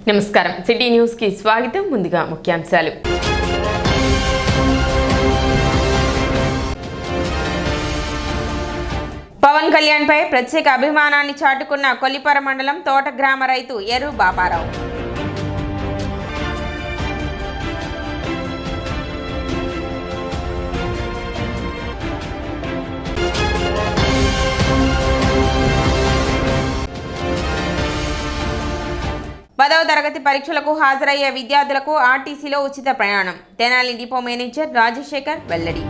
నమస్కారం city news కి స్వాగతం. ముందుగా ముఖ్యాంశాలు. పవన్ కళ్యాణ్ పై ప్రత్యేక అభిమానాన్ని చాటుకున్న కొల్లిపర మండలం తోట గ్రామ రైతు ఎర్రు బాపారావు. పదవ తరగతి పరీక్షలకు హాజరయ్యే విద్యార్థులకు ఆర్టీసీలో ఉచిత ప్రయాణం. తెనాలి డిపో మేనేజర్ రాజశేఖర్ వెల్లడి.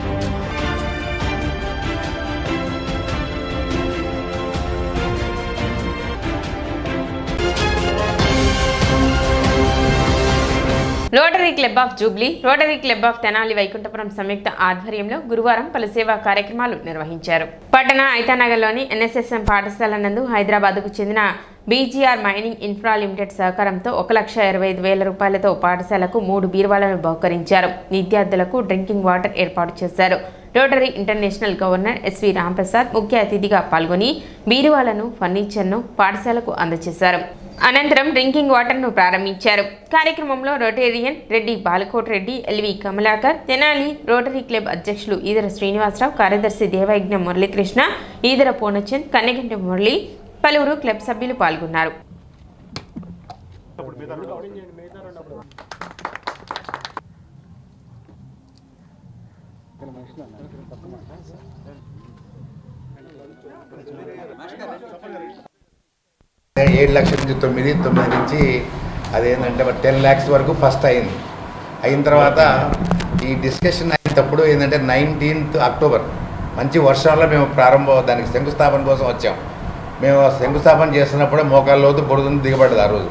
Rotary Club of Jubilee, Rotary Club of Tenali Vaikuntapuram సంయుక్త ఆధ్వర్యంలో గురువారం పలు సేవా కార్యక్రమాలు నిర్వహించారు. పట్టణ ఐతానగర్లోని ఎన్ఎస్ఎస్ఎం పాఠశాల నందు హైదరాబాద్కు చెందిన బీజీఆర్ మైనింగ్ ఇన్ఫ్రా లిమిటెడ్ సహకారంతో 1,25,000 రూపాయలతో పాఠశాలకు 3 బీరువాలను బహుకరించారు. విద్యార్థులకు డ్రింకింగ్ వాటర్ ఏర్పాటు చేశారు. Rotary international governor S V Ramprasad ముఖ్య అతిథిగా పాల్గొని బీరువాలను, ఫర్నిచర్ను పాఠశాలకు అందజేశారు. అనంతరం డ్రింకింగ్ వాటర్ను ప్రారంభించారు. కార్యక్రమంలో rotarian Reddy Balakot Reddy, L V Kamalakar, Tenali rotary club అధ్యక్షులు ఈదర శ్రీనివాసరావు, కార్యదర్శి దేవయజ్ఞ మురళీకృష్ణ, ఈదర పూర్ణచంద్, కన్నెగంటి మురళి, పలువురు క్లబ్ సభ్యులు పాల్గొన్నారు. $7,09,9 నుంచి అదేంటంటే 10 lakhs వరకు ఫస్ట్ అయిన తర్వాత ఈ డిస్కషన్ అయినప్పుడు ఏంటంటే 19th అక్టోబర్ మంచి వర్షాల్లో మేము దానికి శంకుస్థాపన కోసం వచ్చాం. మేము శంకుస్థాపన చేస్తున్నప్పుడే మోకాళ్ళ లోతు బురద దిగబడ్డది ఆ రోజు.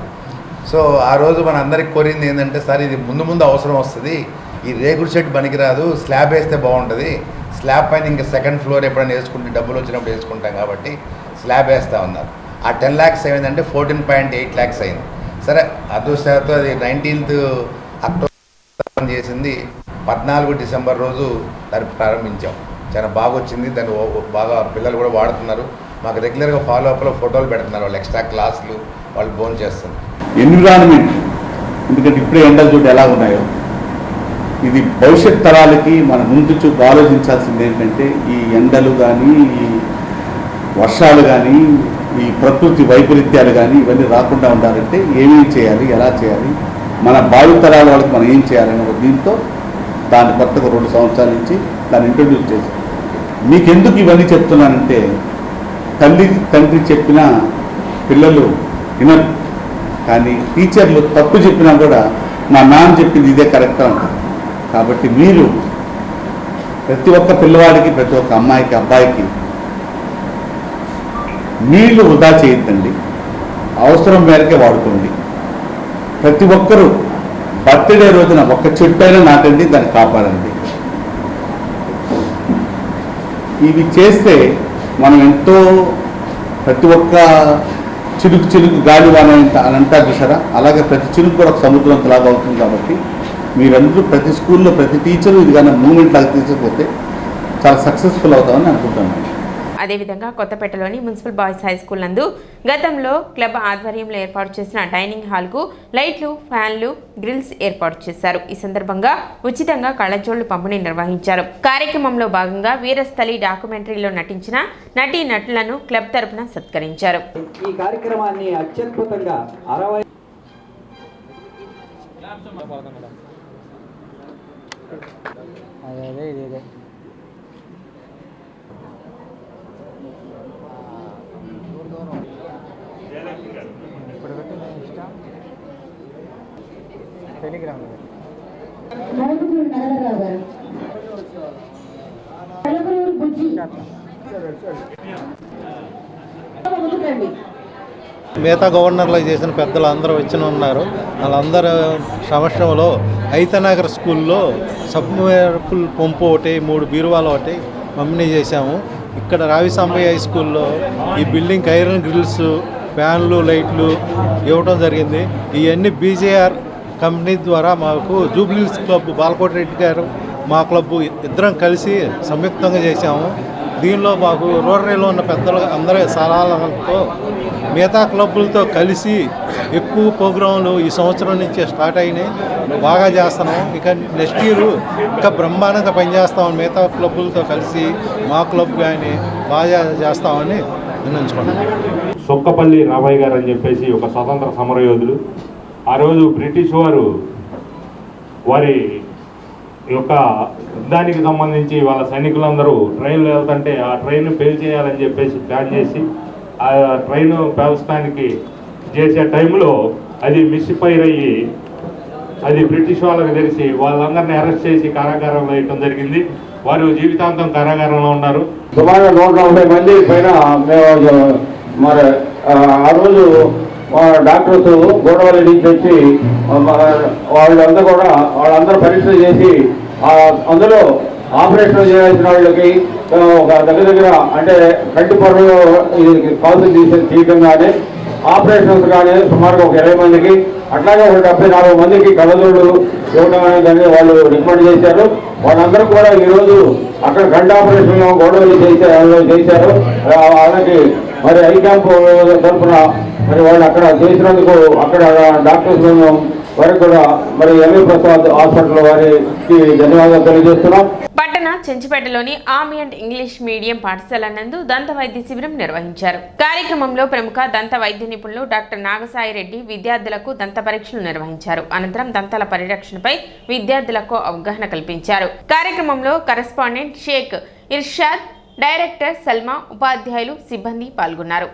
సో ఆ రోజు మన అందరికి కోరింది ఏంటంటే, సార్ ఇది ముందు అవసరం వస్తుంది, ఈ రేకుడు షెడ్ పనికిరాదు, స్లాబ్ వేస్తే బాగుంటుంది, స్లాబ్ పైన ఇంకా సెకండ్ ఫ్లోర్ ఎప్పుడైనా వేసుకుంటే డబ్బులు వచ్చినప్పుడు వేసుకుంటాం కాబట్టి స్లాబ్ వేస్తూ ఉన్నారు. ఆ 10 lakhs ఏమైందంటే 14.8 lakhs అయింది. సరే అదృష్టంతో అది 19th అక్టోబర్ చేసింది. 14 డిసెంబర్ రోజు దాన్ని ప్రారంభించాం. చాలా బాగా వచ్చింది. దాన్ని బాగా పిల్లలు కూడా వాడుతున్నారు. మాకు రెగ్యులర్గా ఫాలో అప్లో ఫోటోలు పెడుతున్నారు. వాళ్ళు ఎక్స్ట్రా క్లాసులు వాళ్ళు భోజనం చేస్తున్నారు. ఎన్విరాన్మెంట్, ఎందుకంటే ఇప్పుడే ఎండలు చూడు ఎలా ఉన్నాయో, ఇది భవిష్యత్ తరాలకి మన ముందు చూపు ఆలోచించాల్సింది ఏంటంటే, ఈ ఎండలు కానీ, ఈ వర్షాలు కానీ, ఈ ప్రకృతి వైపరీత్యాలు కానీ ఇవన్నీ రాకుండా ఉండాలంటే ఏమేమి చేయాలి, ఎలా చేయాలి, మన భావితరాల వాళ్ళకి మనం ఏం చేయాలనే ఒక దీంతో దాన్ని కొత్తగా 2 సంవత్సరాల నుంచి దాన్ని ఇంట్రడ్యూస్ చేశాం. మీకెందుకు ఇవన్నీ చెప్తున్నానంటే, తల్లి తండ్రి చెప్పిన పిల్లలు వినరు, కానీ టీచర్లు తప్పు చెప్పినా కూడా మా నాన్న చెప్పింది ఇదే కరెక్ట్ అంటారు. కాబట్టి మీరు ప్రతి ఒక్క పిల్లవాడికి, ప్రతి ఒక్క అమ్మాయికి, అబ్బాయికి నీళ్లు వృధా చేయొద్దండి, అవసరం మేరకే వాడుకోండి. ప్రతి ఒక్కరూ బర్త్డే రోజున ఒక్క చెట్టు అయినా నాటండి, దాన్ని కాపాడండి. ఇవి చేస్తే మనం ఎంతో, ప్రతి ఒక్క చిలుకు గాలి వాన అని అంటారు చూసారా, అలాగే ప్రతి చిలుకు కూడా ఒక సముద్రంలాగా అవుతుంది. కాబట్టి మీరందరూ ప్రతి స్కూల్లో ప్రతి టీచరు ఇది కానీ మూమెంట్ లాగా తీసుకుపోతే చాలా సక్సెస్ఫుల్ అవుతామని అనుకుంటున్నాను. అదేవిధంగా కొత్తపేటలోని మున్సిపల్ బాయ్స్ హై స్కూల్ నందు గతంలో క్లబ్ ఆధ్వర్యంలో ఏర్పాటు చేసిన డైనింగ్ హాల్కు లైట్లు, ఫ్యాన్లు, గ్రిల్స్ ఏర్పాటు చేశారు. ఈ సందర్భంగా ఉచితంగా కళ్ళజోళ్లు పంపిణీ నిర్వహించారు. కార్యక్రమంలో భాగంగా వీరస్థలి డాక్యుమెంటరీలో నటించిన నటీ నటులను క్లబ్ తరపున సత్కరించారు. ఈ కార్యక్రమాన్ని అత్యద్భుతంగా 60 మిగతా గవర్నర్లకు చేసిన పెద్దలు అందరూ వచ్చి ఉన్నారు. వాళ్ళందరూ సమక్షంలో ఐతనగర్ స్కూల్లో సబ్మర్సిబుల్ పంపు ఒకటి, 3 బీరువాలు ఒకటి పంపిణీ చేశాము. ఇక్కడ రావిసాంబయ్య హై స్కూల్లో ఈ బిల్డింగ్ ఐరన్ గ్రిల్స్, ఫ్యాన్లు, లైట్లు ఇవ్వడం జరిగింది. ఇవన్నీ బీజేఆర్ కంపెనీ ద్వారా మాకు జూబ్లీహిల్స్ క్లబ్ బాలకోటి రెడ్డి గారు, మా క్లబ్ ఇద్దరం కలిసి సంయుక్తంగా చేశాము. దీనిలో మాకు రోటరీలో ఉన్న పెద్దలు అందరి సలహాలతో మిగతా క్లబ్బులతో కలిసి ఎక్కువ ప్రోగ్రాంలు ఈ సంవత్సరం నుంచే స్టార్ట్ అయినాయి, బాగా చేస్తున్నాం. ఇక నెక్స్ట్ ఇయర్ ఇంకా బ్రహ్మాండంగా పనిచేస్తామని మిగతా క్లబ్బులతో కలిసి మా క్లబ్ కానీ బాగా చేస్తామని నిర్ణయించుకున్నాం. సొక్కపల్లి రామయ్య గారు అని చెప్పేసి ఒక స్వతంత్ర సమరయోధులు. ఆ రోజు బ్రిటిష్ వారు వారి యొక్క యుద్ధానికి సంబంధించి వాళ్ళ సైనికులందరూ ట్రైన్లో వెళ్తుంటే ఆ ట్రైన్ పేల్ చేయాలని చెప్పేసి ప్లాన్ చేసి ఆ ట్రైన్ పేల్చడానికి చేసే టైంలో అది మిస్ఫైర్ అయ్యి అది బ్రిటిష్ వాళ్ళకి తెలిసి వాళ్ళందరినీ అరెస్ట్ చేసి కారాగారంలో వేయటం జరిగింది. వారు జీవితాంతం కారాగారంలో ఉన్నారు. సుమారు 140 మంది పైన మేము మరి ఆ రోజు డాక్టర్స్ గోడవల్లి నుంచి వచ్చి వాళ్ళందరూ పరీక్ష చేసి అందులో ఆపరేషన్ చేయాల్సిన వాళ్ళకి ఒక దగ్గర అంటే కంటి పొరలు కాల్స్ తీయటం కానీ ఆపరేషన్స్ కానీ సుమారుగా ఒక 20 మందికి, అట్లాగే ఒక 74 మందికి కళ్ళజోళ్ళు ఇవ్వడం అనేది వాళ్ళు రికమెండ్ చేశారు. వాళ్ళందరూ కూడా ఈరోజు అక్కడ కంటి ఆపరేషన్లో గోడవల్లి చేశారు. వాళ్ళకి మరి ఐ క్యాంప్ తరఫున మరి వాళ్ళు అక్కడ చేసినందుకు అక్కడ డాక్టర్స్ వారికి కూడా మరి ఎంఏ ప్రసాద్ హాస్పిటల్ వారికి ధన్యవాదాలు తెలియజేస్తున్నాం. పట్టణ చెంచుపేటలోని ఆమియంట్ ఇంగ్లీష్ మీడియం పాఠశాల నందు దంత వైద్య శిబిరం నిర్వహించారు. కార్యక్రమంలో ప్రముఖ దంత వైద్య నిపుణులు డాక్టర్ నాగసాయి రెడ్డి విద్యార్థులకు దంత పరీక్షలు నిర్వహించారు. అనంతరం దంతాల పరిరక్షణపై విద్యార్థులకు అవగాహన కల్పించారు. కార్యక్రమంలో కరెస్పాండెంట్ షేక్ ఇర్షాద్, డైరెక్టర్ సల్మా, ఉపాధ్యాయులు, సిబ్బంది పాల్గొన్నారు.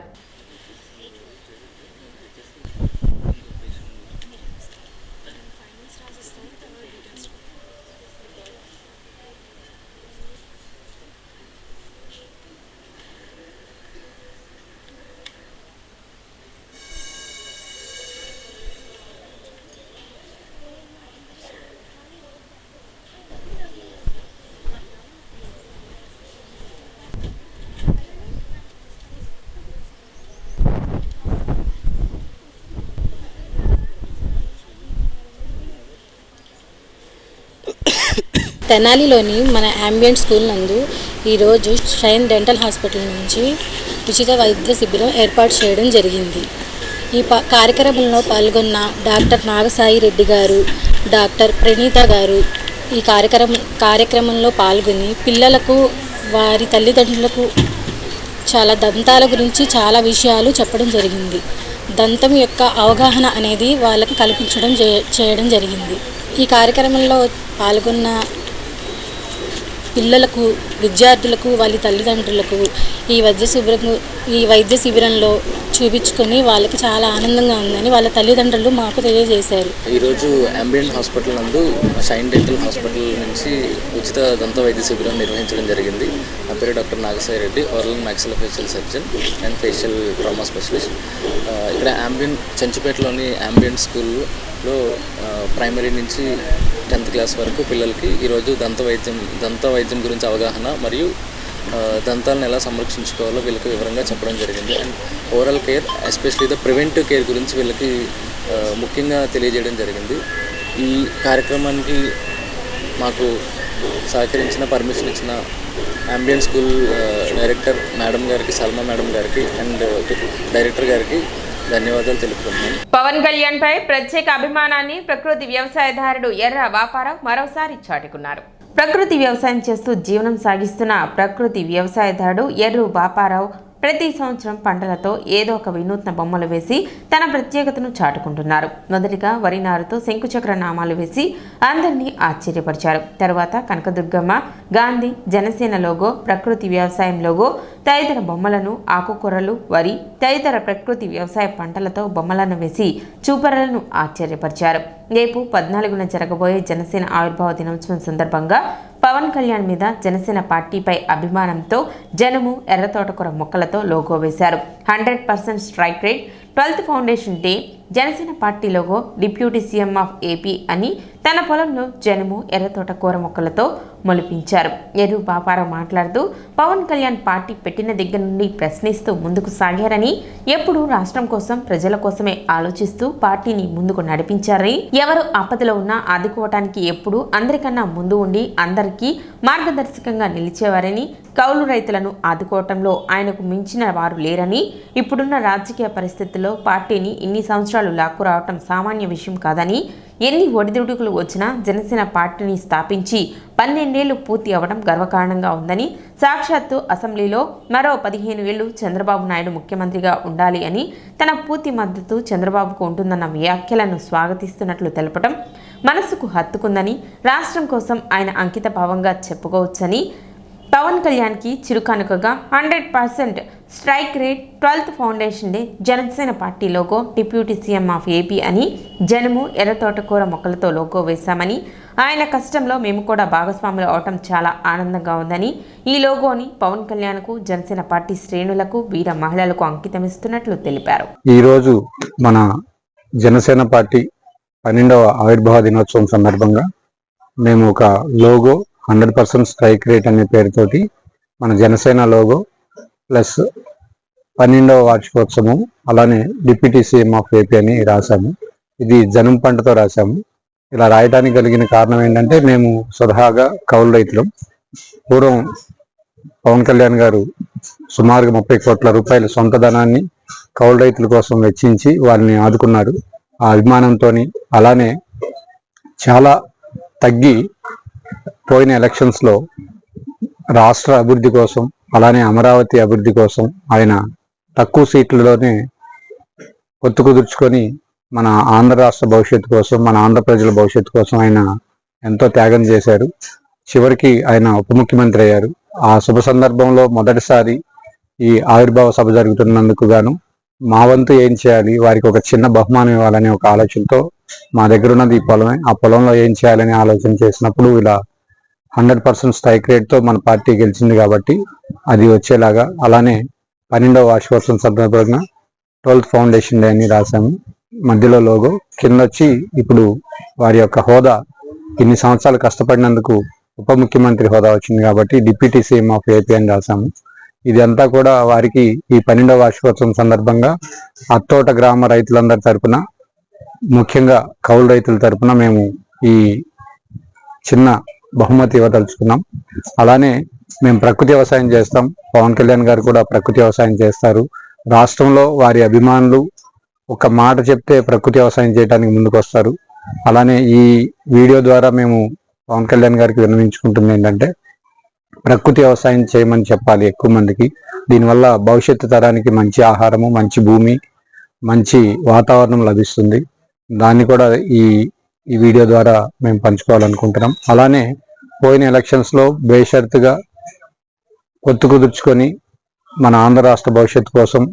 తెనాలిలోని మన అంబియంట్ స్కూల్ నందు ఈరోజు షైన్ డెంటల్ హాస్పిటల్ నుంచి ఉచిత వైద్య శిబిరం ఏర్పాటు చేయడం జరిగింది. ఈ కార్యక్రమంలో పాల్గొన్న డాక్టర్ నాగసాయి రెడ్డి గారు, డాక్టర్ ప్రణీత గారు ఈ కార్యక్రమంలో పాల్గొని పిల్లలకు, వారి తల్లిదండ్రులకు చాలా దంతాల గురించి చాలా విషయాలు చెప్పడం జరిగింది. దంతం యొక్క అవగాహన అనేది వాళ్ళకి కల్పించడం చేయడం జరిగింది. ఈ కార్యక్రమంలో పాల్గొన్న పిల్లలకు, విద్యార్థులకు, వాళ్ళ తల్లిదండ్రులకు ఈ వైద్య శిబిరంలో చూపించుకొని వాళ్ళకి చాలా ఆనందంగా ఉందని వాళ్ళ తల్లిదండ్రులు మాకు తెలియజేశారు. ఈరోజు అంబియంట్ హాస్పిటల్ నందు షైన్ డెంటల్ హాస్పిటల్ నుంచి ఉచిత దంత వైద్య శిబిరం నిర్వహించడం జరిగింది. నా పేరు doctor Nagasai Reddy, oral maxillofacial surgeon and facial trauma specialist. ఇక్కడ చెంచుపేటలోని అంబియంట్ స్కూల్లో ప్రైమరీ నుంచి 10th క్లాస్ వరకు పిల్లలకి ఈరోజు దంత వైద్యం గురించి అవగాహన మరియు దంతాలను ఎలా సంరక్షించుకోవాలో వీళ్ళకి వివరంగా చెప్పడం జరిగింది. And oral care, especially the preventive care గురించి వీళ్ళకి ముఖ్యంగా తెలియజేయడం జరిగింది. ఈ కార్యక్రమానికి మాకు సహకరించిన, పర్మిషన్ ఇచ్చిన అంబియంట్ స్కూల్ డైరెక్టర్ మేడం గారికి, సల్మా మేడం గారికి అండ్ డైరెక్టర్ గారికి ధన్యవాదాలు తెలుపుతున్నాను. పవన్ కళ్యాణ్ పై ప్రత్యేక అభిమానాన్ని ప్రకృతి వ్యవసాయదారుడు ఎర్ర వాపారావు మరోసారి చాటుకున్నారు. ప్రకృతి వ్యవసాయం చేస్తూ జీవనం సాగిస్తున్న ప్రకృతి వ్యవసాయదారుడు ఎర్రు బాపారావు ప్రతి సంవత్సరం పంటలతో ఏదో ఒక వినూత్న బొమ్మలు వేసి తన ప్రత్యేకతను చాటుకుంటున్నారు. మొదటిగా వరి నారుతో శంకుచక్ర నామాలు వేసి అందరినీ ఆశ్చర్యపరిచారు. తర్వాత కనకదుర్గమ్మ, గాంధీ, జనసేన లోగో, ప్రకృతి వ్యవసాయం లోగో తదితర బొమ్మలను, ఆకుకూరలు, వరి తదితర ప్రకృతి వ్యవసాయ పంటలతో బొమ్మలను వేసి చూపరులను ఆశ్చర్యపరిచారు. రేపు 14న జరగబోయే జనసేన ఆవిర్భావ దినోత్సవం సందర్భంగా పవన్ కళ్యాణ్ మీద జనసేన పార్టీపై అభిమానంతో జనము ఎర్ర తోటకూర మొక్కలతో లోగో వేశారు. 100% strike rate, 12th foundation day, Janasena party logo deputy CM of AP అని తన పొలంలో జనుము ఎర్రతోట కూర మొక్కలతో మొలిపించారు. ఎర్రు బాపారావు మాట్లాడుతూ పవన్ కళ్యాణ్ పార్టీ పెట్టిన దగ్గర నుండి ప్రశ్నిస్తూ ముందుకు సాగారని, ఎప్పుడు రాష్ట్రం కోసం ప్రజల కోసమే ఆలోచిస్తూ పార్టీని ముందుకు నడిపించారని, ఎవరు ఆపదలో ఉన్నా ఆదుకోవటానికి ఎప్పుడు అందరికన్నా ముందు ఉండి అందరికీ మార్గదర్శకంగా నిలిచేవారని, కౌలు రైతులను ఆదుకోవటంలో ఆయనకు మించిన వారు లేరని, ఇప్పుడున్న రాజకీయ పరిస్థితుల్లో పార్టీని ఇన్ని సంవత్సరాలు లాక్కురావటం సామాన్య విషయం కాదని, ఎన్ని ఒడిదుడుకులు వచ్చినా జనసేన పార్టీని స్థాపించి 12 ఏళ్లు పూర్తి అవ్వడం గర్వకారణంగా ఉందని, సాక్షాత్తు అసెంబ్లీలో మరో 15 ఏళ్లు చంద్రబాబు నాయుడు ముఖ్యమంత్రిగా ఉండాలి అని తన పూర్తి మద్దతు చంద్రబాబుకు ఉంటుందన్న వ్యాఖ్యలను స్వాగతిస్తున్నట్లు తెలపడం మనసుకు హత్తుకుందని, రాష్ట్రం కోసం ఆయన అంకిత భావంగా చెప్పుకోవచ్చని, పవన్ కళ్యాణ్కి చిరుకానుకగా 100% strike rate 12th foundation day Janasena party logo deputy CM of AP అని జనుము ఎర్రతోటకూర మొక్కలతో లోగో వేశామని, ఆయన కష్టంలో మేము కూడా భాగస్వాములు అవటం చాలా ఆనందంగా ఉందని, ఈ లోగోని పవన్ కళ్యాణ్కు జనసేన పార్టీ శ్రేణులకు వీర మహిళలకు అంకితమిస్తున్నట్లు తెలిపారు. ఈరోజు మన జనసేన పార్టీ 12వ ఆవిర్భావ దినోత్సవం సందర్భంగా మేము ఒక లోగో 100% స్ట్రైక్ రేట్ అనే పేరుతోటి మన జనసేన లోగో ప్లస్ 12వ వార్షికోత్సవం అలానే డిప్యూటీ సీఎం ఆఫ్ ఏపీ అని రాశాము. ఇది జనం పంటతో రాశాము. ఇలా రాయడానికి కలిగిన కారణం ఏంటంటే, మేము స్వతహాగా కౌలు రైతులం. పూర్వం పవన్ కళ్యాణ్ గారు సుమారుగా 30 కోట్ల రూపాయల సొంత ధనాన్ని కౌలు రైతుల కోసం వెచ్చించి వారిని ఆదుకున్నారు. ఆ అభిమానంతో అలానే చాలా తగ్గి పోయిన ఎలక్షన్స్లో రాష్ట్ర అభివృద్ధి కోసం అలానే అమరావతి అభివృద్ధి కోసం ఆయన తక్కువ సీట్లలోనే పొత్తు కుదుర్చుకొని మన ఆంధ్ర రాష్ట్ర భవిష్యత్తు కోసం, మన ఆంధ్ర ప్రజల భవిష్యత్తు కోసం ఆయన ఎంతో త్యాగం చేశారు. చివరికి ఆయన ఉప ముఖ్యమంత్రి అయ్యారు. ఆ శుభ సందర్భంలో మొదటిసారి ఈ ఆవిర్భావ సభ జరుగుతున్నందుకు గాను మా వంతు ఏం చేయాలి, వారికి ఒక చిన్న బహుమానం ఇవ్వాలనే ఒక ఆలోచనతో, మా దగ్గర ఉన్నది ఈ పొలమే, ఆ పొలంలో ఏం చేయాలని ఆలోచన చేసినప్పుడు ఇలా 100% స్ట్రైక్ రేట్తో మన పార్టీ గెలిచింది కాబట్టి అది వచ్చేలాగా, అలానే 12వ వార్షికోత్సవం సందర్భంగా 12th ఫౌండేషన్ డే అని రాశాము. మధ్యలో లోగో కింద వచ్చి ఇప్పుడు వారి యొక్క హోదా ఇన్ని సంవత్సరాలు కష్టపడినందుకు ఉప ముఖ్యమంత్రి హోదా వచ్చింది కాబట్టి డిప్యూటీ సీఎం ఆఫ్ ఏపీ అని రాశాము. ఇది అంతా కూడా వారికి ఈ 12వ వార్షికోత్సవం సందర్భంగా అత్తోట గ్రామ రైతులందరి తరపున, ముఖ్యంగా కౌలు రైతుల తరపున మేము ఈ చిన్న బహుమతి ఇవ్వదలుచుకున్నాం. అలానే మేము ప్రకృతి వ్యవసాయం చేస్తాం. పవన్ కళ్యాణ్ గారు కూడా ప్రకృతి వ్యవసాయం చేస్తారు. రాష్ట్రంలో వారి అభిమానులు ఒక మాట చెప్తే ప్రకృతి వ్యవసాయం చేయడానికి ముందుకు వస్తారు. అలానే ఈ వీడియో ద్వారా మేము పవన్ కళ్యాణ్ గారికి విన్నవించుకుంటుంది ఏంటంటే, ప్రకృతి వ్యవసాయం చేయమని చెప్పాలి ఎక్కువ మందికి. దీనివల్ల భవిష్యత్తు తరానికి మంచి ఆహారము, మంచి భూమి, మంచి వాతావరణం లభిస్తుంది. దాన్ని కూడా ఈ వీడియో ద్వారా మేము పంచుకోవాలనుకుంటున్నాం. అలానే పోయిన ఎలక్షన్స్లో బేషరతుగా పొత్తు కుదుర్చుకొని మన ఆంధ్ర రాష్ట్ర భవిష్యత్తు కోసం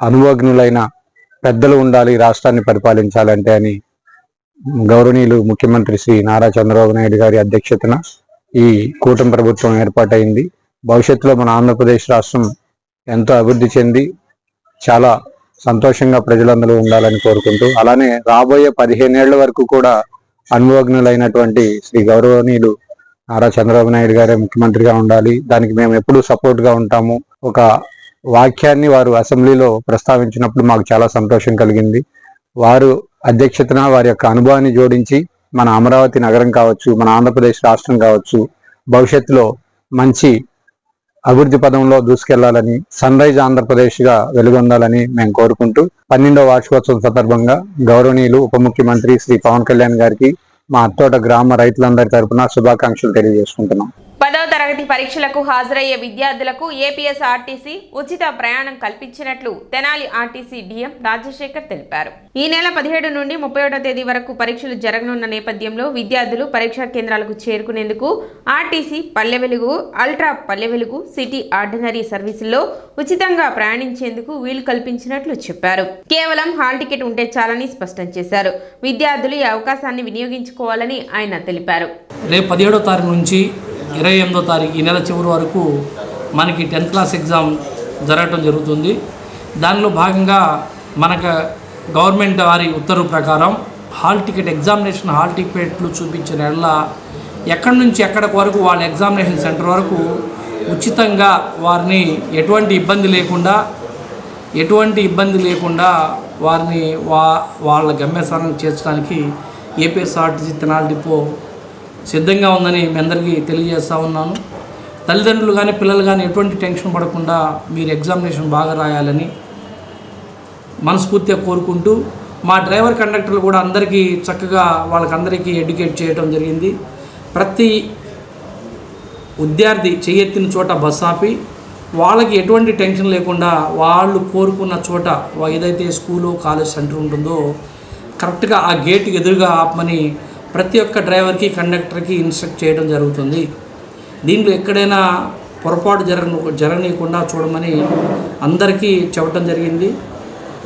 అనుభవజ్ఞులైన పెద్దలు ఉండాలి రాష్ట్రాన్ని పరిపాలించాలంటే అని గౌరవనీయులు ముఖ్యమంత్రి శ్రీ నారా చంద్రబాబు నాయుడు గారి అధ్యక్షతన ఈ కూటమి ప్రభుత్వం ఏర్పాటైంది. భవిష్యత్తులో మన ఆంధ్రప్రదేశ్ రాష్ట్రం ఎంతో అభివృద్ధి చెంది చాలా సంతోషంగా ప్రజలందరూ ఉండాలని కోరుకుంటూ, అలానే రాబోయే 15 ఏళ్ల వరకు కూడా అనుభవజ్ఞులైనటువంటి శ్రీ గౌరవనీయులు నారా చంద్రబాబు నాయుడు గారే ముఖ్యమంత్రిగా ఉండాలి, దానికి మేము ఎప్పుడూ సపోర్ట్గా ఉంటాము. ఒక వాక్యాన్ని వారు అసెంబ్లీలో ప్రస్తావించినప్పుడు మాకు చాలా సంతోషం కలిగింది. వారు అధ్యక్షతన వారి యొక్క అనుభవాన్ని జోడించి మన అమరావతి నగరం కావచ్చు, మన ఆంధ్రప్రదేశ్ రాష్ట్రం కావచ్చు, భవిష్యత్తులో మంచి అభివృద్ధి పదంలో దూసుకెళ్లాలని, సన్ రైజ్ ఆంధ్రప్రదేశ్గా వెలుగొందాలని మేము కోరుకుంటూ 12వ వార్షికోత్సవం సందర్భంగా గౌరవనీయులు ఉప ముఖ్యమంత్రి శ్రీ పవన్ కళ్యాణ్ గారికి మా అత్తోట గ్రామ రైతులందరి తరపున శుభాకాంక్షలు తెలియజేసుకుంటున్నాం. 10వ తరగతి పరీక్షలకు హాజరయ్యే విద్యార్థులకు ఏపీఎస్ఆర్టీసీ ఉచిత ప్రయాణం కల్పించినట్లు తెనాలి ఆర్టీసీ డిఎం రాజశేఖర్ తెలిపారు. ఈ నెల 17 నుండి 31వ తేదీ వరకు పరీక్షలు జరగనున్న నేపథ్యంలో విద్యార్థులు పరీక్షా కేంద్రాలకు చేరుకునేందుకు RTC Palle Velugu, ultra Palle Velugu, city ordinary సర్వీసుల్లో ఉచితంగా ప్రయాణించేందుకు వీలు కల్పించినట్లు చెప్పారు. కేవలం హాల్ టికెట్ ఉంటే చాలని స్పష్టం చేశారు. విద్యార్థులు ఈ అవకాశాన్ని వినియోగించుకోవాలని ఆయన తెలిపారు. రేపు 17వ తారీఖు నుంచి 28వ తారీఖు ఈ నెల చివరి వరకు మనకి 10th క్లాస్ ఎగ్జామ్ జరగటం జరుగుతుంది. దానిలో భాగంగా మనకు గవర్నమెంట్ వారి ఉత్తర్వు ప్రకారం హాల్ టికెట్ ఎగ్జామినేషన్ హాల్ టికెట్లు చూపించిన ఎడల ఎక్కడి నుంచి ఎక్కడికి వరకు వాళ్ళ ఎగ్జామినేషన్ సెంటర్ వరకు ఉచితంగా వారిని ఎటువంటి ఇబ్బంది లేకుండా వారిని వాళ్ళ గమ్యస్థానానికి చేర్చడానికి ఏపీఎస్ఆర్టీసీ తెనాలి డిపో సిద్ధంగా ఉందని మీ అందరికీ తెలియజేస్తూ ఉన్నాను. తల్లిదండ్రులు కానీ పిల్లలు కానీ ఎటువంటి టెన్షన్ పడకుండా మీరు ఎగ్జామినేషన్ బాగా రాయాలని మనస్ఫూర్తిగా కోరుకుంటూ, మా డ్రైవర్ కండక్టర్లు కూడా అందరికీ చక్కగా వాళ్ళకందరికీ ఎడ్యుకేట్ చేయడం జరిగింది. ప్రతి విద్యార్థి చేయెత్తిన చోట బస్ ఆపి వాళ్ళకి ఎటువంటి టెన్షన్ లేకుండా వాళ్ళు కోరుకున్న చోట ఏదైతే స్కూలు కాలేజ్ సెంటర్ ఉంటుందో కరెక్ట్గా ఆ గేటుకి ఎదురుగా ఆపమని ప్రతి ఒక్క డ్రైవర్కి కండక్టర్కి ఇన్స్ట్రక్ట్ చేయడం జరుగుతుంది. దీంట్లో ఎక్కడైనా పొరపాటు జరగనీయకుండా చూడమని అందరికీ చెప్పడం జరిగింది.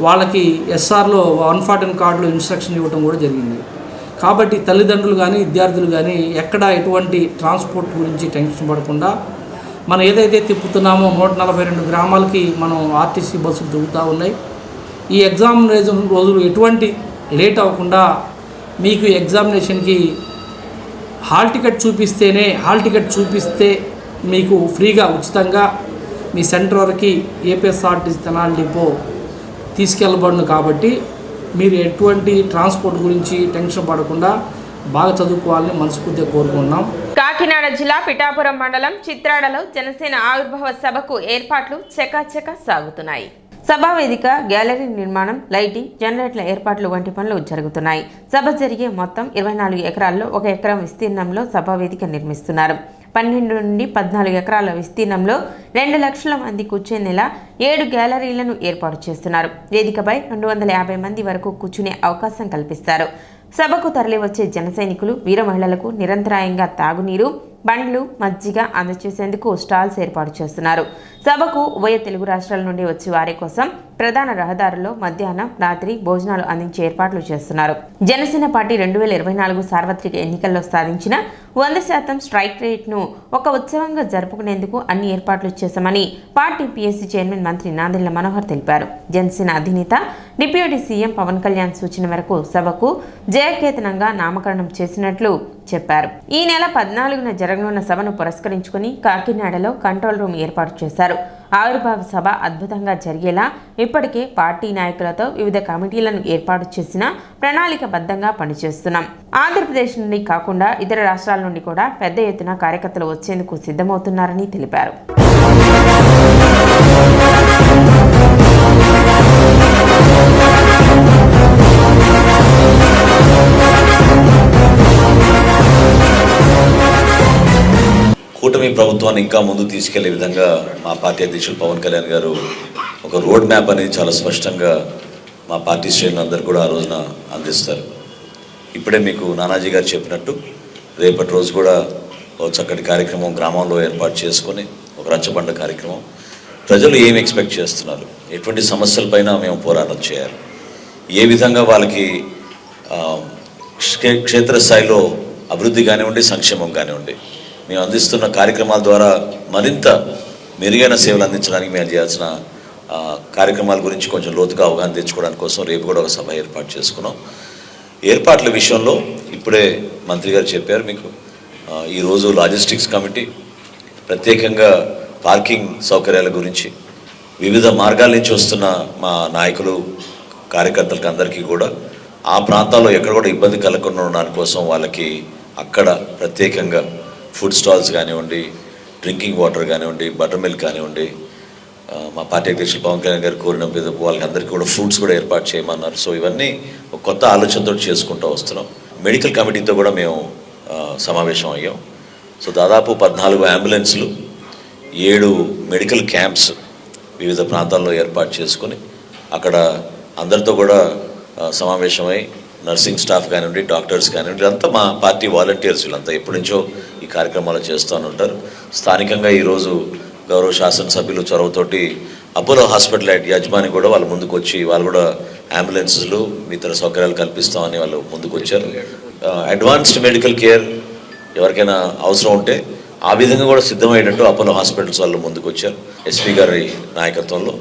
వాళ్ళకి ఎస్ఆర్లో 114 కార్డులో ఇన్స్ట్రక్షన్ ఇవ్వడం కూడా జరిగింది. కాబట్టి తల్లిదండ్రులు కానీ విద్యార్థులు కానీ ఎక్కడ ఎటువంటి ట్రాన్స్పోర్ట్ గురించి టెన్షన్ పడకుండా మనం ఏదైతే తిప్పుతున్నామో 142 గ్రామాలకి మనం ఆర్టీసీ బస్సులు తిరుగుతూ ఉన్నాయి. ఈ ఎగ్జామినేషన్ రోజులు ఎటువంటి లేట్ అవ్వకుండా మీకు ఎగ్జామినేషన్కి హాల్ టికెట్ చూపిస్తే మీకు ఫ్రీగా ఉచితంగా మీ సెంటర్ వరకు ఏపీఎస్ఆర్టీసీ తెనాలి డిపో తీసుకెళ్ళబడును. కాబట్టి మీరు ఎటువంటి ట్రాన్స్పోర్ట్ గురించి టెన్షన్ పడకుండా బాగా చదువుకోవాలని మనస్ఫూర్తిగా కోరుకుంటున్నాం. కాకినాడ జిల్లా పిఠాపురం మండలం చిత్రాడలో జనసేన ఆవిర్భావ సభకు ఏర్పాట్లు చకాచకా సాగుతున్నాయి. సభా వేదిక, గ్యాలరీ నిర్మాణం, లైటింగ్, జనరేటర్ల ఏర్పాట్లు వంటి పనులు జరుగుతున్నాయి. సభ జరిగే మొత్తం 24 ఎకరాల్లో 1 ఎకరం విస్తీర్ణంలో సభా వేదిక నిర్మిస్తున్నారు. 12 నుండి 14 ఎకరాల విస్తీర్ణంలో 2 లక్షల మంది కూర్చునేలా 7 గ్యాలరీలను ఏర్పాటు చేస్తున్నారు. వేదికపై 250 మంది వరకు కూర్చునే అవకాశం కల్పిస్తారు. సభకు తరలివచ్చే జన సైనికులు, వీర మహిళలకు నిరంతరాయంగా తాగునీరు, బండ్లు, మజ్జిగ అందజేసేందుకు స్టాల్స్ ఏర్పాటు చేస్తున్నారు. సభకు ఉభయ తెలుగు రాష్ట్రాల నుండి వచ్చే వారి కోసం ప్రధాన రహదారుల్లో మధ్యాహ్నం, రాత్రి భోజనాలు అందించే ఏర్పాట్లు చేస్తున్నారు. జనసేన పార్టీ 2024 సార్వత్రిక ఎన్నికల్లో సాధించిన 100% స్ట్రైక్ రేట్ను ఒక ఉత్సవంగా జరుపుకునేందుకు అన్ని ఏర్పాట్లు చేశామని పార్టీ పీఎస్సీ చైర్మన్ మంత్రి నాదెళ్ల మనోహర్ తెలిపారు. జనసేన అధినేత డిప్యూటీ సీఎం పవన్ కళ్యాణ్ సూచన మేరకు సభకు జయకేతనంగా నామకరణం చేసినట్లు చెప్పారు. ఈ నెల 14న జరగనున్న సభను పురస్కరించుకుని కాకినాడలో కంట్రోల్ రూమ్ ఏర్పాటు చేశారు. ఆవిర్భావ సభ అద్భుతంగా జరిగేలా ఇప్పటికే పార్టీ నాయకులతో వివిధ కమిటీలను ఏర్పాటు చేసిన ప్రణాళికబద్ధంగా పనిచేస్తున్నాం. ఆంధ్రప్రదేశ్ నుండి కాకుండా ఇతర రాష్ట్రాల నుండి కూడా పెద్ద ఎత్తున కార్యకర్తలు వచ్చేందుకు సిద్ధమవుతున్నారని తెలిపారు. కూటమి ప్రభుత్వాన్ని ఇంకా ముందు తీసుకెళ్లే విధంగా మా పార్టీ అధ్యక్షులు పవన్ కళ్యాణ్ గారు ఒక రోడ్ మ్యాప్ అనేది చాలా స్పష్టంగా మా పార్టీ శ్రేణులందరూ కూడా ఆ రోజున అందిస్తారు. ఇప్పుడే మీకు నానాజీ గారు చెప్పినట్టు రేపటి రోజు కూడా ఒక చక్కటి కార్యక్రమం గ్రామంలో ఏర్పాటు చేసుకొని ఒక రచ్చబండ కార్యక్రమం. ప్రజలు ఏం ఎక్స్పెక్ట్ చేస్తున్నారు, ఎటువంటి సమస్యలపైన మేము పోరాటం చేయాలి, ఏ విధంగా వాళ్ళకి క్షేత్రస్థాయిలో అభివృద్ధి కానివ్వండి, సంక్షేమం కానివ్వండి, మేము అందిస్తున్న కార్యక్రమాల ద్వారా మరింత మెరుగైన సేవలు అందించడానికి మేము చేయాల్సిన కార్యక్రమాల గురించి కొంచెం లోతుగా అవగాహన తెచ్చుకోవడానికి కోసం రేపు కూడా ఒక సభ ఏర్పాటు చేసుకున్నాం. ఏర్పాట్ల విషయంలో ఇప్పుడే మంత్రి గారు చెప్పారు మీకు. ఈరోజు లాజిస్టిక్స్ కమిటీ ప్రత్యేకంగా పార్కింగ్ సౌకర్యాల గురించి వివిధ మార్గాల నుంచి వస్తున్న మా నాయకులు, కార్యకర్తలకు అందరికీ కూడా ఆ ప్రాంతాల్లో ఎక్కడ కూడా ఇబ్బంది కలగకుండా ఉండడానికి కోసం వాళ్ళకి అక్కడ ప్రత్యేకంగా ఫుడ్ స్టాల్స్ కానివ్వండి, డ్రింకింగ్ వాటర్ కానివ్వండి, బటర్ మిల్క్ కానివ్వండి, మా పార్టీ అధ్యక్షులు పవన్ కళ్యాణ్ గారు కోరిన వాళ్ళకి అందరికీ కూడా ఫ్రూట్స్ కూడా ఏర్పాటు చేయమన్నారు. సో ఇవన్నీ ఒక కొత్త ఆలోచనతో చేసుకుంటూ వస్తున్నాం. మెడికల్ కమిటీతో కూడా మేము సమావేశం అయ్యాం. సో దాదాపు 14 అంబులెన్స్లు, 7 మెడికల్ క్యాంప్స్ వివిధ ప్రాంతాల్లో ఏర్పాటు చేసుకొని అక్కడ అందరితో కూడా సమావేశమై నర్సింగ్ స్టాఫ్ కానివ్వండి, డాక్టర్స్ కానివ్వండి, వీళ్ళంతా మా పార్టీ వాలంటీర్స్, వీళ్ళంతా ఎప్పటి నుంచో ఈ కార్యక్రమాలు చేస్తూ ఉంటారు. స్థానికంగా ఈరోజు గౌరవ శాసనసభ్యులు చొరవతోటి అపోలో హాస్పిటల్ యజమాని కూడా వాళ్ళు ముందుకు వచ్చి వాళ్ళు కూడా అంబులెన్స్లు ఇతర సౌకర్యాలు కల్పిస్తామని వాళ్ళు ముందుకు వచ్చారు. అడ్వాన్స్డ్ మెడికల్ కేర్ ఎవరికైనా అవసరం ఉంటే ఆ విధంగా కూడా సిద్ధమయ్యేటట్టు అపోలో హాస్పిటల్స్ వాళ్ళు ముందుకు వచ్చారు. ఎస్పీ గారి నాయకత్వంలో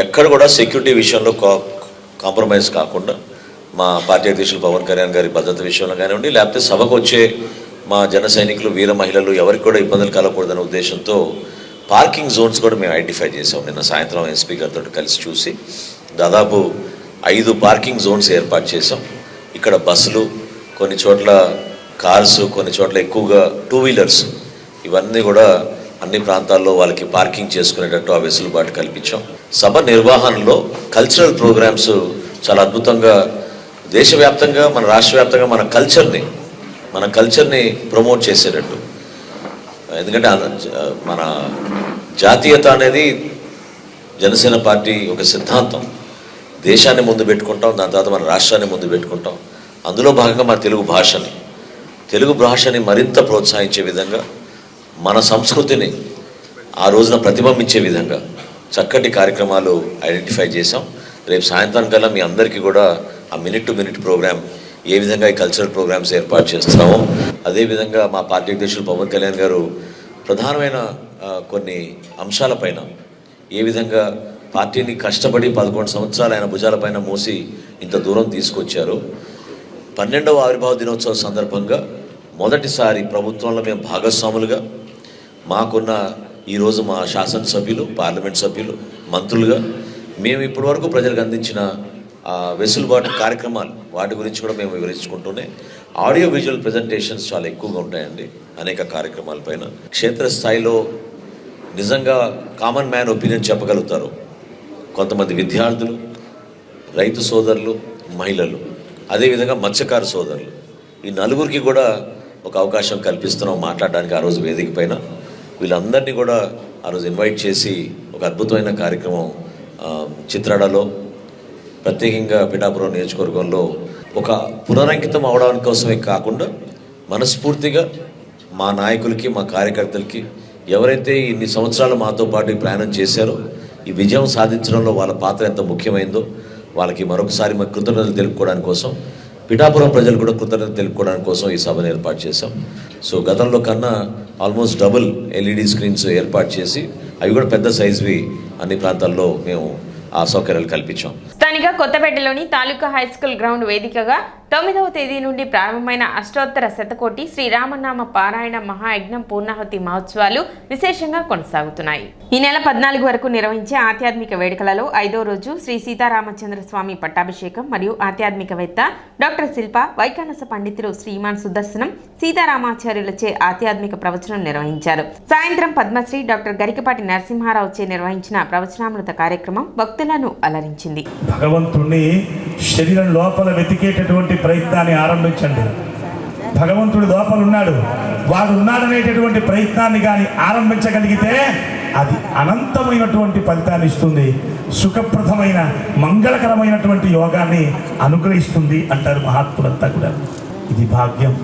ఎక్కడ కూడా సెక్యూరిటీ విషయంలో కాంప్రమైజ్ కాకుండా మా పార్టీ అధ్యక్షులు పవన్ కళ్యాణ్ గారి భద్రత విషయంలో కానివ్వండి, లేకపోతే సభకు వచ్చే మా జన సైనికులు, వీర మహిళలు ఎవరికి కూడా ఇబ్బందులు కలగకూడదనే ఉద్దేశంతో పార్కింగ్ జోన్స్ కూడా మేము ఐడెంటిఫై చేసాం. నిన్న సాయంత్రం ఎస్పీ గారితో కలిసి చూసి దాదాపు 5 పార్కింగ్ జోన్స్ ఏర్పాటు చేసాం. ఇక్కడ బస్సులు, కొన్ని చోట్ల కార్స్, కొన్ని చోట్ల ఎక్కువగా 2 వీలర్స్, ఇవన్నీ కూడా అన్ని ప్రాంతాల్లో వాళ్ళకి పార్కింగ్ చేసుకునేటట్టు ఆ వెసులుబాటు కల్పించాం. సభ నిర్వహణలో కల్చరల్ ప్రోగ్రామ్స్ చాలా అద్భుతంగా దేశవ్యాప్తంగా, మన రాష్ట్ర వ్యాప్తంగా మన కల్చర్ని ప్రమోట్ చేసేటట్టు. ఎందుకంటే మన జాతీయత అనేది జనసేన పార్టీ ఒక సిద్ధాంతం. దేశాన్ని ముందు పెట్టుకుంటాం, దాని తర్వాత మన రాష్ట్రాన్ని ముందు పెట్టుకుంటాం. అందులో భాగంగా మన తెలుగు భాషని మరింత ప్రోత్సహించే విధంగా, మన సంస్కృతిని ఆ రోజున ప్రతిబింబించే విధంగా చక్కటి కార్యక్రమాలు ఐడెంటిఫై చేసాం. రేపు సాయంత్రం కల్లా మీ అందరికీ కూడా ఆ మినిట్ టు మినిట్ ప్రోగ్రామ్, ఏ విధంగా ఈ కల్చరల్ ప్రోగ్రామ్స్ ఏర్పాటు చేస్తున్నామో అదేవిధంగా మా పార్టీ అధ్యక్షులు పవన్ కళ్యాణ్ గారు ప్రధానమైన కొన్ని అంశాలపైన, ఏ విధంగా పార్టీని కష్టపడి 11 సంవత్సరాలు ఆయన భుజాలపైన మోసి ఇంత దూరం తీసుకొచ్చారు. 12వ ఆవిర్భావ దినోత్సవం సందర్భంగా మొదటిసారి ప్రభుత్వంలో మేము భాగస్వాములుగా, మాకున్న ఈరోజు మా శాసనసభ్యులు, పార్లమెంట్ సభ్యులు, మంత్రులుగా మేము ఇప్పటివరకు ప్రజలకు అందించిన వెసులుబాటు కార్యక్రమాలు, వాటి గురించి కూడా మేము వివరించుకుంటూనే ఆడియో విజువల్ ప్రజెంటేషన్స్ చాలా ఎక్కువగా ఉంటాయండి అనేక కార్యక్రమాలపైన. క్షేత్రస్థాయిలో నిజంగా కామన్ మ్యాన్ ఒపీనియన్ చెప్పగలుగుతారు కొంతమంది విద్యార్థులు, రైతు సోదరులు, మహిళలు, అదేవిధంగా మత్స్యకారు సోదరులు. ఈ నలుగురికి కూడా ఒక అవకాశం కల్పిస్తున్నాం మాట్లాడడానికి ఆ రోజు వేదిక పైన. వీళ్ళందరినీ కూడా ఆ రోజు ఇన్వైట్ చేసి ఒక అద్భుతమైన కార్యక్రమం చిత్రాడలో, ప్రత్యేకంగా పిఠాపురం నియోజకవర్గంలో ఒక పునరంకితం అవడానికి కోసమే కాకుండా మనస్ఫూర్తిగా మా నాయకులకి, మా కార్యకర్తలకి, ఎవరైతే ఇన్ని సంవత్సరాలు మాతో పాటు ప్రయాణం చేశారో, ఈ విజయం సాధించడంలో వాళ్ళ పాత్ర ఎంత ముఖ్యమైందో వాళ్ళకి మరొకసారి మా కృతజ్ఞతలు తెలుపుకోవడానికి కోసం, పిఠాపురం ప్రజలు కూడా కృతజ్ఞతలు తెలుపుకోవడానికి కోసం ఈ సభను ఏర్పాటు చేశాం. సో గతంలో కన్నా ఆల్మోస్ట్ డబుల్ LED స్క్రీన్స్ ఏర్పాటు చేసి, అవి కూడా పెద్ద సైజువి అన్ని ప్రాంతాల్లో మేము ఆ సౌకర్యాలు కల్పించాం. స్థానిక కొత్తపేటలోని తాలూకా హైస్కూల్ గ్రౌండ్ వేదికగా 9వ తేదీ నుండి ప్రారంభమైన అష్టోత్తర శతకోటి శ్రీరామనామ పారాయణ మహాయజ్ఞం పూర్ణాహుతి మహోత్సవాలు విశేషంగా కొనసాగుతున్నాయి. ఈ నెల 14 వరకు నిర్వహించే ఆధ్యాత్మిక వేడుకలలో 5వ రోజు శ్రీ సీతారామచంద్ర స్వామి పట్టాభిషేకం మరియు ఆధ్యాత్మికవేత్త డాక్టర్ శిల్ప వైకానస పండితులు శ్రీమాన్ సుదర్శనం సీతారామాచార్యులచే ఆధ్యాత్మిక ప్రవచనం నిర్వహించారు. సాయంత్రం పద్మశ్రీ డాక్టర్ గరికపాటి నరసింహారావుచే నిర్వహించిన ప్రవచనామృత కార్యక్రమం భక్తులను అలరించింది. భగవంతుణ్ణి శరీరం లోపల వెతికేటటువంటి ప్రయత్నాన్ని ఆరంభించండి. భగవంతుడి లోపల ఉన్నాడు, వాడు ఉన్నాడనేటటువంటి ప్రయత్నాన్ని కానీ ఆరంభించగలిగితే అది అనంతమైనటువంటి ఫలితాన్ని ఇస్తుంది, సుఖప్రదమైన మంగళకరమైనటువంటి యోగాన్ని అనుగ్రహిస్తుంది అంటారు మహాత్ములంతా కూడా. ఇది భాగ్యం,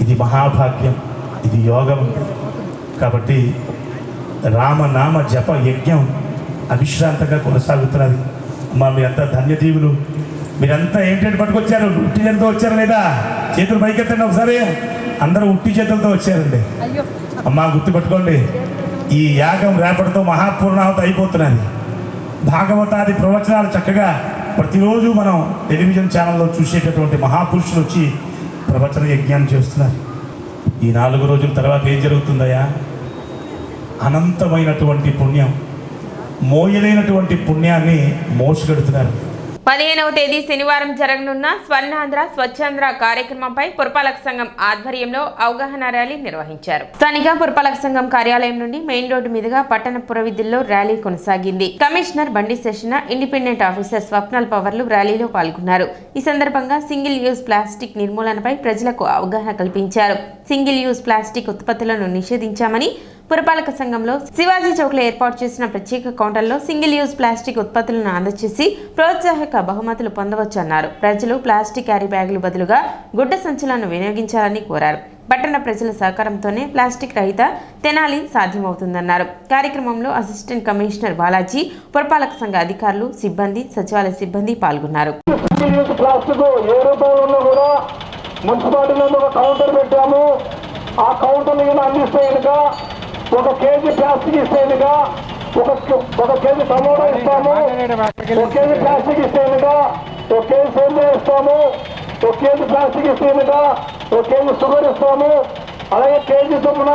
ఇది మహాభాగ్యం, ఇది యోగం. కాబట్టి రామనామ జప యజ్ఞం అవిశ్రాంతంగా కొనసాగుతున్నది. అమ్మా, మీరంతా ధన్యజీవులు. మీరంతా ఏంటంటే పట్టుకొచ్చారు? ఉట్టి చేతులతో వచ్చారా లేదా? చేతులు పైకెత్తండి ఒకసారి. అందరూ ఉట్టి చేతులతో వచ్చారండి. అమ్మా, గుర్తుపెట్టుకోండి, ఈ యాగం రేపటితో మహాపూర్ణాహుతి అయిపోతున్నది. భాగవతాది ప్రవచనాలు చక్కగా ప్రతిరోజు మనం టెలివిజన్ ఛానల్లో చూసేటటువంటి మహాపురుషులు వచ్చి ప్రవచన యజ్ఞాన్ని చేస్తున్నారు. ఈ 4 రోజుల తర్వాత ఏం జరుగుతుందయ్యా? అనంతమైనటువంటి పుణ్యం, మోయలేనటువంటి పుణ్యాన్ని మోసుగడుతున్నారు. 15వ తేదీ శనివారం జరగనున్న స్వర్ణాంధ్ర స్వచ్ఛాంధ్ర కార్యక్రమంపై పురపాలక సంఘం ఆధ్వర్యంలో అవగాహన ర్యాలీ నిర్వహించారు. స్థానిక పురపాలక సంఘం కార్యాలయం నుండి మెయిన్ రోడ్డు మీదుగా పట్టణ పురవిధుల్లో ర్యాలీ కొనసాగింది. కమిషనర్ బండి శేషన, ఇండిపెండెంట్ ఆఫీసర్ స్వప్నల్ పవర్లు ర్యాలీలో పాల్గొన్నారు. ఈ సందర్భంగా సింగిల్ యూజ్ ప్లాస్టిక్ నిర్మూలనపై ప్రజలకు అవగాహన కల్పించారు. సింగిల్ యూజ్ ప్లాస్టిక్ ఉత్పత్తులను నిషేధించామని పురపాలక సంఘంలో శివాజీ చౌక్లో ఏర్పాటు చేసిన ప్రత్యేక కౌంటర్లో సింగిల్ యూజ్ ప్లాస్టిక్ ఉత్పత్తులను అందజేసి ప్రోత్సాహక బహుమతులు పొందవచ్చన్నారు. ప్రజలు ప్లాస్టిక్ క్యారీ బ్యాగులు బదులుగా గుడ్డ సంచులను వినియోగించాలని కోరారు. పట్టణ ప్రజల సహకారంతోనే ప్లాస్టిక్ రహిత తెనాలి సాధ్యమవుతుందన్నారు. కార్యక్రమంలో అసిస్టెంట్ కమిషనర్ బాలాజీ, పురపాలక సంఘ అధికారులు, సిబ్బంది, సచివాలయ సిబ్బంది పాల్గొన్నారు. మున్సిపాలిటీలో ఒక కౌంటర్ పెట్టాము. ఆ కౌంటర్ అందిస్తే 1 కేజీ ప్లాస్టిక్ ఇస్తే ఒక కేజీ టమోటా ఇస్తాము, ఒక కేజీ ప్లాస్టిక్ ఇస్తేనట, ఒక కేజీ సేమియా ఇస్తాము, ఒక కేజీ ప్లాస్టిక్ ఇస్తేనట, ఒక కేజీ షుగర్ ఇస్తాము. అలాగే కేజీ చొప్పున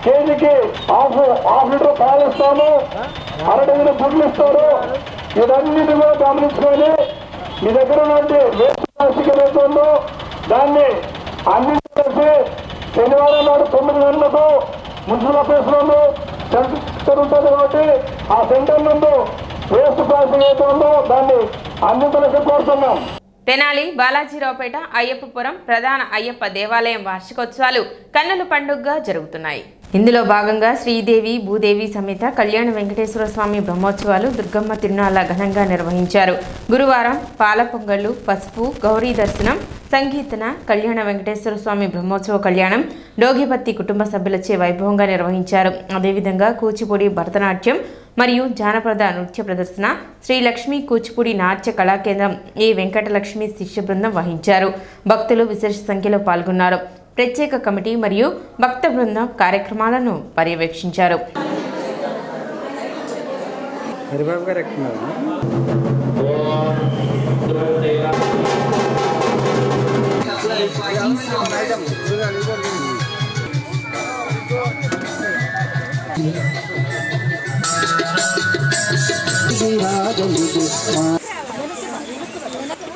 కేజీకి హాఫ్ లీటర్ పాలు ఇస్తాము, అర డజన్ గుడ్లు ఇస్తారు. ఇవన్నిటి కూడా గమనించుకొని మీ దగ్గర ఉన్నటువంటి వేస్ట్ ప్లాస్టిక్ ఏదైతే ఉందో దాన్ని అందించేసి శనివారం నాడు 9 గంటలకు మున్సిపల్ ఆఫీస్ నందు సెంటర్ ఉంటుంది కాబట్టి ఆ సెంటర్ నందు వేస్ట్ ప్లాస్టిక్ ఏదైతే ఉందో దాన్ని అందించాలని కోరుతున్నాం. తెనాలి బాలాజీరావుపేట అయ్యప్పపురం ప్రధాన అయ్యప్ప దేవాలయం వార్షికోత్సవాలు కన్నుల పండుగగా జరుగుతున్నాయి. ఇందులో భాగంగా శ్రీదేవి భూదేవి సమేత కళ్యాణ వెంకటేశ్వర స్వామి బ్రహ్మోత్సవాలు దుర్గమ్మ తిరునాళ్ళ ఘనంగా నిర్వహించారు. గురువారం పాల పొంగళ్ళు, పసుపు, గౌరీ దర్శనం, సంకీర్తన, కళ్యాణ వెంకటేశ్వర స్వామి బ్రహ్మోత్సవ కళ్యాణం డోగిపత్తి కుటుంబ సభ్యులచే వైభవంగా నిర్వహించారు. అదేవిధంగా కూచిపూడి, భరతనాట్యం మరియు జానపద నృత్య ప్రదర్శన శ్రీ లక్ష్మీ కూచిపూడి నాట్య కళాకేంద్రం ఏ వెంకటలక్ష్మి శిష్య బృందం వహించారు. భక్తులు విశేష సంఖ్యలో పాల్గొన్నారు. ప్రత్యేక కమిటీ మరియు భక్త బృందం కార్యక్రమాలను పర్యవేక్షించారు.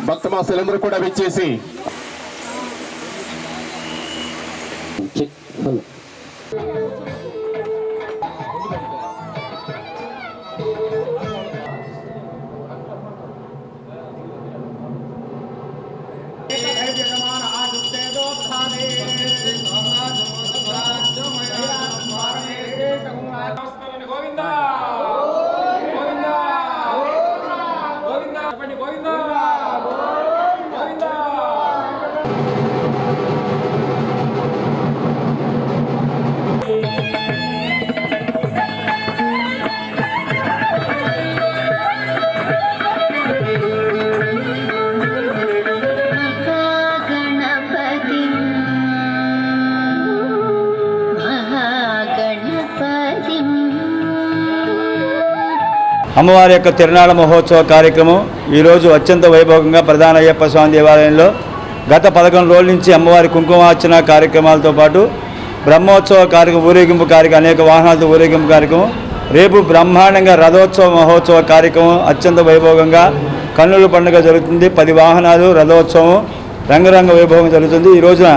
భక్త మాసలందరూ కూడా విచ్చేసి అమ్మవారి యొక్క తిరునాళ్ళ మహోత్సవ కార్యక్రమం ఈరోజు అత్యంత వైభవంగా ప్రధాన అయ్యప్ప స్వామి దేవాలయంలో గత 11 రోజుల నుంచి అమ్మవారి కుంకుమార్చన కార్యక్రమాలతో పాటు బ్రహ్మోత్సవ కార్యక్రమం, ఊరేగింపు కార్యక్రమం, అనేక వాహనాలతో ఊరేగింపు కార్యక్రమం, రేపు బ్రహ్మాండంగా రథోత్సవ మహోత్సవ కార్యక్రమం అత్యంత వైభవంగా కన్నుల పండుగ జరుగుతుంది. 10 వాహనాలు, రథోత్సవం రంగరంగ వైభవం జరుగుతుంది. ఈ రోజున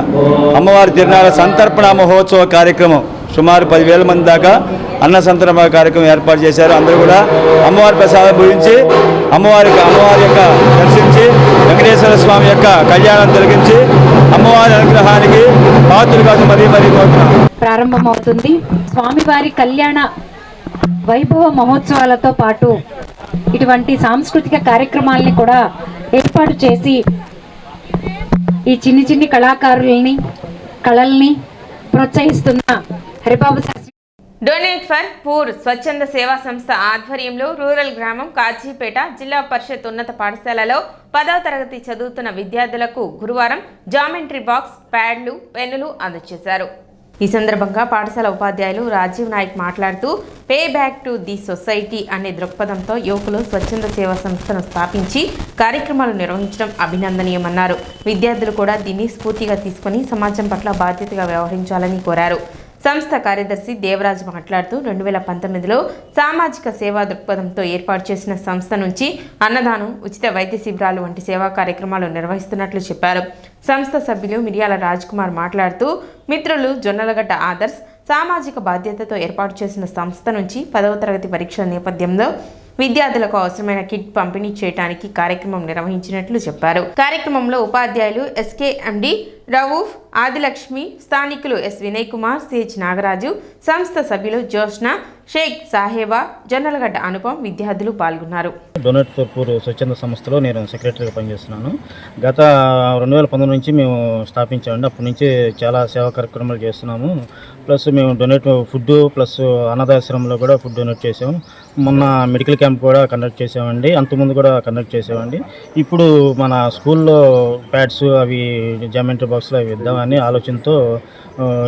అమ్మవారి తిరునాళ్ళ సంతర్పణ మహోత్సవ కార్యక్రమం సుమారు 10,000 మంది దాకా అన్న సంతర్పణ కార్యక్రమం ఏర్పాటు చేశారు. అందరూ కూడా అమ్మవారి ప్రసాదం గురించి అమ్మవారి యొక్క దర్శించి వెంకటేశ్వర స్వామి యొక్క కళ్యాణం జరిగించి అమ్మవారి అనుగ్రహానికి పాత్రలు కాదు మరీ కోరుతున్నాం. ప్రారంభమవుతుంది. స్వామివారి కళ్యాణ వైభవ మహోత్సవాలతో పాటు ఇటువంటి సాంస్కృతిక కార్యక్రమాలని కూడా ఏర్పాటు చేసి ఈ చిన్ని కళాకారుల్ని, కళల్ని ప్రోత్సహిస్తున్న Haribabu Sastry Donate for Poor స్వచ్ఛంద సేవా సంస్థ ఆధ్వర్యంలో రూరల్ గ్రామం కాజీపేట జిల్లా పరిషత్ ఉన్నత పాఠశాలలో 10వ తరగతి చదువుతున్న విద్యార్థులకు గురువారం జామెంట్రీ బాక్స్, ప్యాడ్లు, పెన్నులు అందజేశారు. ఈ సందర్భంగా పాఠశాల ఉపాధ్యాయులు రాజీవ్ నాయక్ మాట్లాడుతూ pay back to the society అనే దృక్పథంతో యువకులు స్వచ్ఛంద సేవా సంస్థను స్థాపించి కార్యక్రమాలు నిర్వహించడం అభినందనీయమన్నారు. విద్యార్థులు కూడా దీన్ని స్ఫూర్తిగా తీసుకుని సమాజం పట్ల బాధ్యతగా వ్యవహరించాలని కోరారు. సంస్థ కార్యదర్శి దేవరాజ్ మాట్లాడుతూ 2019లో సామాజిక సేవా దృక్పథంతో ఏర్పాటు చేసిన సంస్థ నుంచి అన్నదానం, ఉచిత వైద్య శిబిరాలు వంటి సేవా కార్యక్రమాలు నిర్వహిస్తున్నట్లు చెప్పారు. సంస్థ సభ్యులు మిర్యాల రాజ్ కుమార్ మాట్లాడుతూ మిత్రులు జొన్నలగడ్డ ఆదర్శ్ సామాజిక బాధ్యతతో ఏర్పాటు చేసిన సంస్థ నుంచి 10వ తరగతి పరీక్షల నేపథ్యంలో విద్యార్థులకు అవసరమైన కిట్ పంపిణీ చేయడానికి కార్యక్రమం నిర్వహించినట్లు చెప్పారు. కార్యక్రమంలో ఉపాధ్యాయులు ఎస్కేఎండి రవూఫ్, ఆదిలక్ష్మి, స్థానికులు ఎస్ వినయ్ కుమార్, సిహెచ్ నాగరాజు, సంస్థ సభ్యులు జోష్న, షేక్ సాహేబా, జొన్నలగడ్డ అనుపం విద్యార్థులు పాల్గొన్నారు. డొనేట్ ఫర్ పూర్ స్వచ్ఛంద సంస్థలో నేను సెక్రటరీగా పనిచేస్తున్నాను. గత 2019 నుంచి మేము స్థాపించామండి. అప్పటి నుంచి చాలా సేవా కార్యక్రమాలు చేస్తున్నాము. ప్లస్ మేము ఫుడ్ ప్లస్ అనాథాశ్రమంలో కూడా ఫుడ్ డొనేట్ చేసాము. మొన్న మెడికల్ క్యాంప్ కూడా కండక్ట్ చేసామండి, అంతకుముందు కూడా కండక్ట్ చేసామండి. ఇప్పుడు మన స్కూల్లో ప్యాడ్స్ అవి జామెంట్రీ బాక్స్లో అవి ఇద్దామని ఆలోచనతో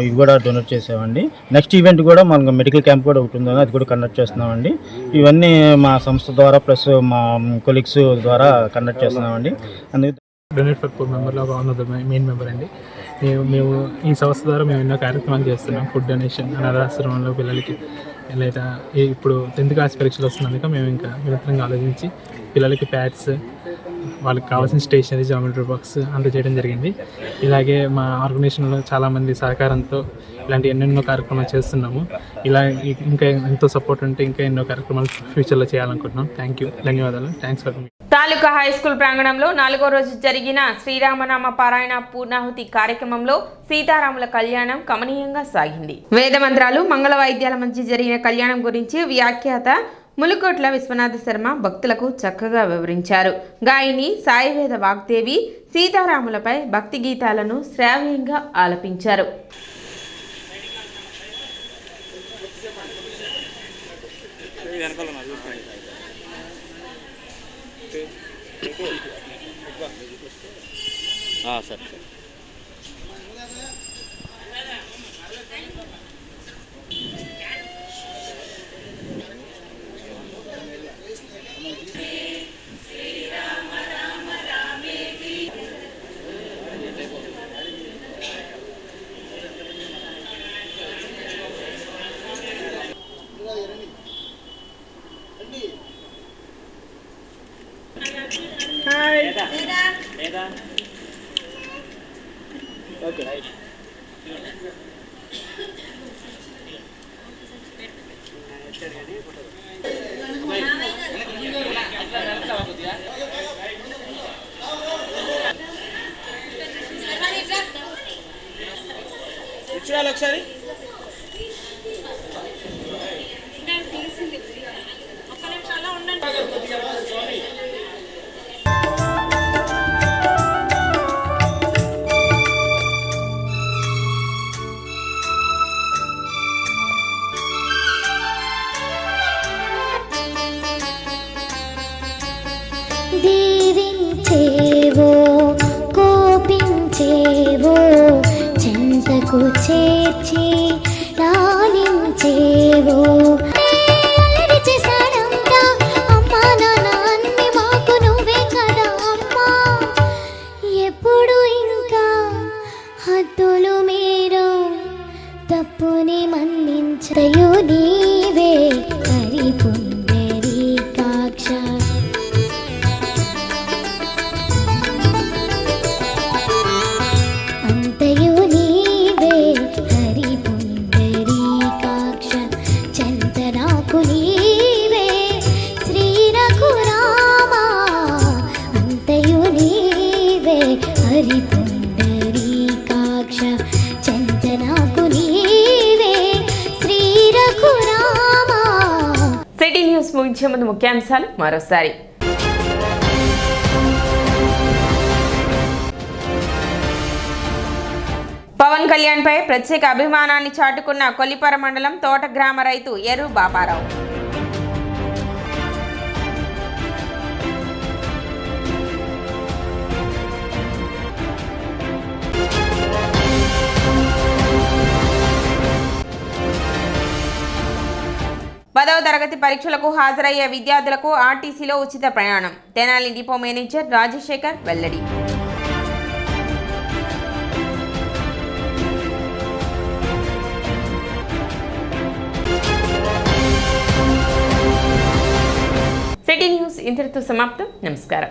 ఇవి కూడా డొనేట్ చేసామండి. నెక్స్ట్ ఈవెంట్ కూడా మనకు మెడికల్ క్యాంప్ కూడా ఒకటి ఉందని అది కూడా కండక్ట్ చేస్తున్నామండి. ఇవన్నీ మా సంస్థ ద్వారా ప్లస్ మా కొలీగ్స్ ద్వారా కండక్ట్ చేస్తున్నామండి. అందుకే డొనేట్ ఫర్ పూర్ మెంబర్లో one of the main member అండి. మేము ఈ సంస్థ ద్వారా మేము ఎన్నో కార్యక్రమాలు చేస్తున్నాం. ఫుడ్ డొనేషన్, అనాథాశ్రమంలో పిల్లలకి లేదా ఇప్పుడు 10th క్లాస్ పరీక్షలు వస్తున్నందుకు మేము ఇంకా వినూత్నంగా ఆలోచించి పిల్లలకి ప్యాడ్స్, వాళ్ళకి కావాల్సిన స్టేషనరీ, జామెట్రీ బాక్స్ అందజేయడం జరిగింది. ఇలాగే మా ఆర్గనైజేషన్లో చాలామంది సహకారంతో ఇలాంటి ఎన్నెన్నో కార్యక్రమాలు చేస్తున్నాము. ఇలా ఇంకా ఎంతో సపోర్ట్ ఉంటే ఇంకా ఎన్నో కార్యక్రమాలు ఫ్యూచర్లో చేయాలనుకుంటున్నాం. ధన్యవాదాలు. Thanks for me. Taluka high school ప్రాంగణంలో 4వ రోజు జరిగిన శ్రీరామనామ పారాయణ పూర్ణాహుతి కార్యక్రమంలో సీతారాముల కళ్యాణం కమనీయంగా సాగింది. వేద మంత్రాలు, మంగళ వాయిద్యాల మధ్య జరిగిన కళ్యాణం గురించి వ్యాఖ్యాత ములుకోట్ల విశ్వనాథ శర్మ భక్తులకు చక్కగా వివరించారు. గాయని సాయివేద వాగ్దేవి సీతారాములపై భక్తి గీతాలను శ్రావ్యంగా ఆలపించారు. సార్ ఓకే చూడాలి ఒకసారి. దీవించేవో కోపించేవో చెంతకు చేర్చి లాలించేవో అల్లరి చేశాడంట అమ్మా నాన్న అన్ని మాకు నువ్వే కదా అమ్మా. ఎప్పుడు ఇంకా హద్దులు మీరు తప్పుని మన్నించయో నీవే హరిపుండరీకాక్ష. సిటీ న్యూస్ ముగించే ముందు ముఖ్యాంశాలు మరోసారి. పవన్ కళ్యాణ్ పై ప్రత్యేక అభిమానాన్ని చాటుకున్న కొల్లిపర మండలం తోట గ్రామ రైతు ఎర్రు బాపారావు. పదవ తరగతి పరీక్షలకు హాజరయ్యే విద్యార్థులకు ఆర్టీసీలో ఉచిత ప్రయాణం. తెనాలి డిపో మేనేజర్ రాజశేఖర్ వెల్లడి. సిటీ న్యూస్ ఇంతటితో సమాప్తం. నమస్కారం.